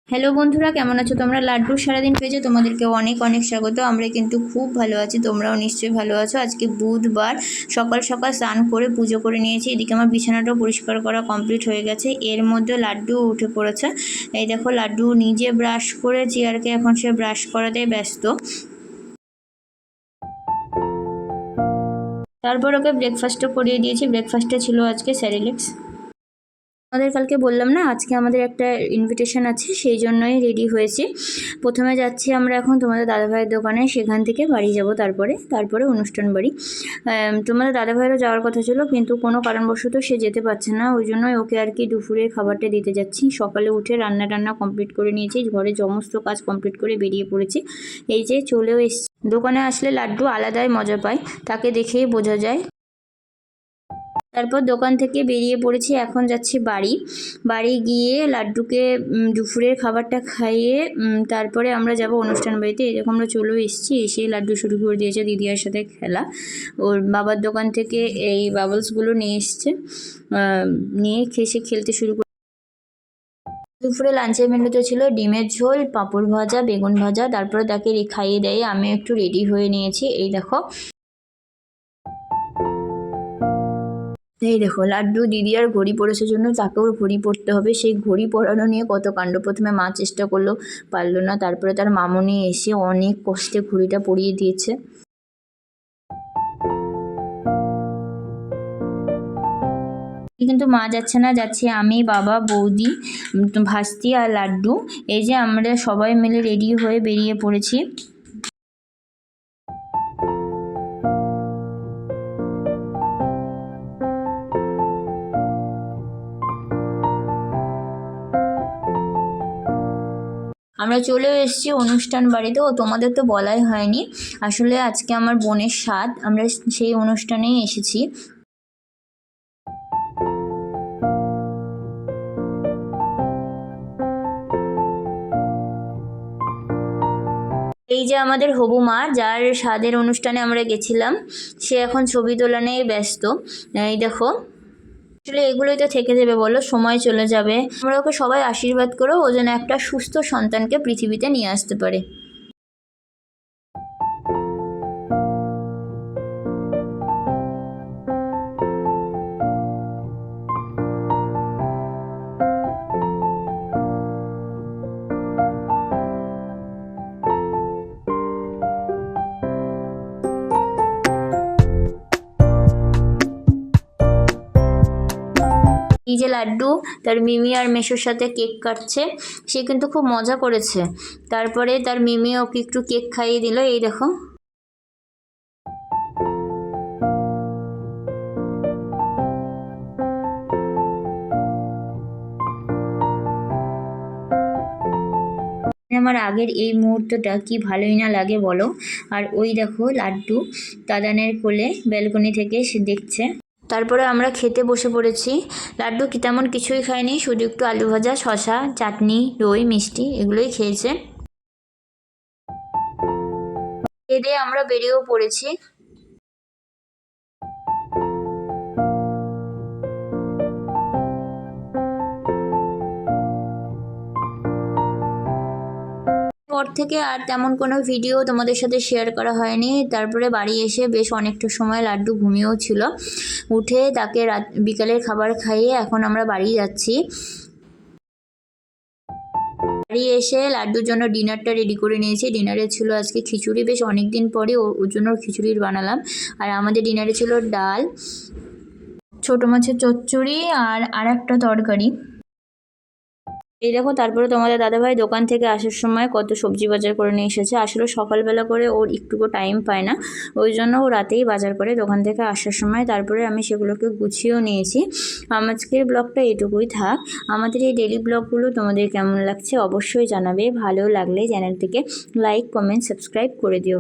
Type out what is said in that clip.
Hello বন্ধুরা, কেমন আছো তোমরা? লাড্ডুর সারাদিন পেয়েছে তোমাদেরকে অনেক অনেক স্বাগত। আমরা কিন্তু খুব ভালো আছি, তোমরাও নিশ্চয়ই ভালো আছো। আজকে বুধবার, সকাল সকাল স্নান করে পুজো করে নিয়েছি। এদিকে আমার বিছানাটাও পরিষ্কার করা কমপ্লিট হয়ে গেছে। এর মধ্যে লাড্ডু উঠে পড়েছে। এই দেখো, লাড্ডু নিজে ব্রাশ করে চেয়ারকে এখন সে ব্রাশ করাতে ব্যস্ত। তারপর ওকে ব্রেকফাস্টও করিয়ে দিয়েছি। ব্রেকফাস্টে ছিল আজকে স্যারিলেক্স। আমাদের কালকে বললাম না, আজকে আমাদের একটা ইনভিটেশন আছে, সেই জন্যই রেডি হয়েছি। প্রথমে যাচ্ছি আমরা এখন তোমাদের দাদাভাইয়ের দোকানে, সেখান থেকে বাড়ি যাব। তারপরে অনুষ্ঠান বাড়ি। তোমাদের দাদাভাইয়েরও যাওয়ার কথা ছিল, কিন্তু কোনো কারণবশত সে যেতে পারছে না। ওই জন্যই ওকে আর কি দুপুরের খাবারটা দিতে যাচ্ছি। সকালে উঠে রান্না কমপ্লিট করে নিয়েছি, ঘরে সমস্ত কাজ কমপ্লিট করে বেরিয়ে পড়েছি। এই যে চলেও এসছি। দোকানে আসলে লাড্ডু আলাদাই মজা পায়, তাকে দেখেই বোঝা যায়। তারপর দোকান থেকে বেরিয়ে পড়েছি, এখন যাচ্ছি বাড়ি গিয়ে লাড্ডুকে দুপুরের খাবারটা খাইয়ে তারপরে আমরা যাব অনুষ্ঠান বাড়িতে। এরকম আমরা চলেও এসেছি। এসে লাড্ডু শুরু করে দিয়েছে দিদিয়ার সাথে খেলা। ওর বাবার দোকান থেকে এই বাবলসগুলো নিয়ে এসছে, নিয়ে খেলতে শুরু করে। দুপুরে লাঞ্চের মেনুতে ছিল ডিমের ঝোল, পাঁপড় ভাজা, বেগুন ভাজা। তারপরে তাকে খাইয়ে দেয়, আমি একটু রেডি হয়ে নিয়েছি। এই দেখো, লাড্ডু দিদি আর ঘড়ি পরেছে জন্য তাকেও ঘড়ি পরতে হবে। সেই ঘড়ি পরানো নিয়ে কত কাণ্ড। প্রথমে মা চেষ্টা করলো, পারলো না। তারপরে তার মামনি এসে অনেক কষ্টে ঘড়িটা পরিয়ে দিয়েছে। কিন্তু মা যাচ্ছে না, যাচ্ছি আমি, বাবা, বৌদি, ভাস্তি আর লাড্ডু। এই যে আমরা সবাই মিলে রেডি হয়ে বেরিয়ে পড়েছি। আমরা চলেও এসেছি অনুষ্ঠান বাড়িতে। তোমাদের তো বলাই হয়নি, আসলে আজকে আমার বোনের সাধ, আমরা সেই অনুষ্ঠানেই এসেছি। এই যে আমাদের হবু মা, যার সাধের অনুষ্ঠানে আমরা গেছিলাম, সে এখন ছবি তোলা নিয়ে ব্যস্ত। এই দেখো, আসলে এগুলোই তো থেকে যাবে, বলো, সময় চলে যাবে। আমরা ওকে সবাই আশীর্বাদ করো, ও যেন একটা সুস্থ সন্তানকে পৃথিবীতে নিয়ে আসতে পারে। এই যে লাড্ডু তার মিমি আর মেশোর সাথে কেক কাটছে, সে কিন্তু খুব মজা করেছে। তারপরে তার মিমি ওকে একটু কেক খাইয়ে দিল। এই দেখো, আমার আগের এই মুহূর্তটা কি ভালোই না লাগে বলো। আর ওই দেখো লাড্ডু দাদানের কোলে ব্যালকনি থেকে সে দেখছে। তারপরে আমরা খেতে বসে পড়েছি। লাড্ডু কি তেমন কিছুই খায়নি, শুধু একটু আলু ভাজা, শশা, চাটনি, দই, মিষ্টি এগুলোই খেয়েছে। খেয়ে আমরা বেরিয়েও পড়েছি। পর থেকে আর তেমন কোনো ভিডিও তোমাদের সাথে শেয়ার করা হয়নি। তারপরে বাড়ি এসে বেশ অনেকটা সময় লাড্ডু ঘুমিয়েও ছিল। উঠে তাকে বিকালের খাবার খাইয়ে এখন আমরা বাড়ি যাচ্ছি। বাড়ি এসে লাড্ডুর জন্য ডিনারটা রেডি করে নিয়েছি। ডিনারে ছিল আজকে খিচুড়ি, বেশ অনেক দিন পরে ওর জন্য খিচুড়ি বানালাম। আর আমাদের ডিনারে ছিল ডাল, ছোটো মাছের চচ্চড়ি আর একটা তরকারি। এই দেখো, তারপরে তোমাদের দাদাভাই দোকান থেকে আসার সময় কত সবজি বাজার করে নিয়ে এসেছে। আসলে সকালবেলা করে ওর একটুকু টাইম পায় না, ওই জন্য ও রাতেই বাজার করে দোকান থেকে আসার সময়। তারপরে আমি সেগুলোকে গুছিয়েও নিয়েছি। আজকের ব্লগটা এটুকুই থাক। আমাদের এই ডেলি ব্লগগুলো তোমাদের কেমন লাগছে অবশ্যই জানাবে। ভালো লাগলে চ্যানেলটিকে লাইক, কমেন্ট, সাবস্ক্রাইব করে দিও।